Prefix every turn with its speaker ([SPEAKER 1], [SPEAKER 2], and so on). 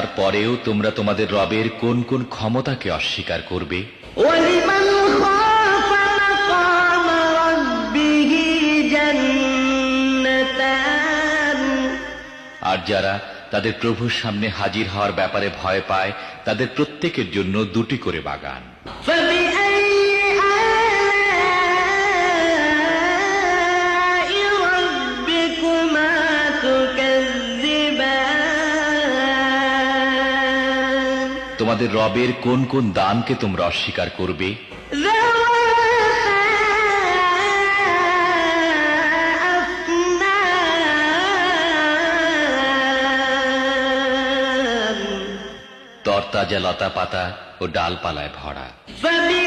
[SPEAKER 1] তারপরেও তোমরা তোমাদের রবের কোন কোন ক্ষমতাকে অস্বীকার করবে?
[SPEAKER 2] وَلِمَنْ خَافَ مَقَامَ رَبِّهِ جَنَّتَانِ
[SPEAKER 1] আর যারা তাদের প্রভুর সামনে হাজির হওয়ার ব্যাপারে ভয় পায় তাদের প্রত্যেকের জন্য দুটি করে বাগান।
[SPEAKER 2] فَبِأَيِّ آلَاءِ رَبِّكُمَا تُكَذِّبَانِ
[SPEAKER 1] তোমাদের রবের কোন কোন দানকে তোমরা অস্বীকার করবে? তরতাজা লতা পাতা ও ডালপালায় ভরা।
[SPEAKER 2] فَبِأَيِّ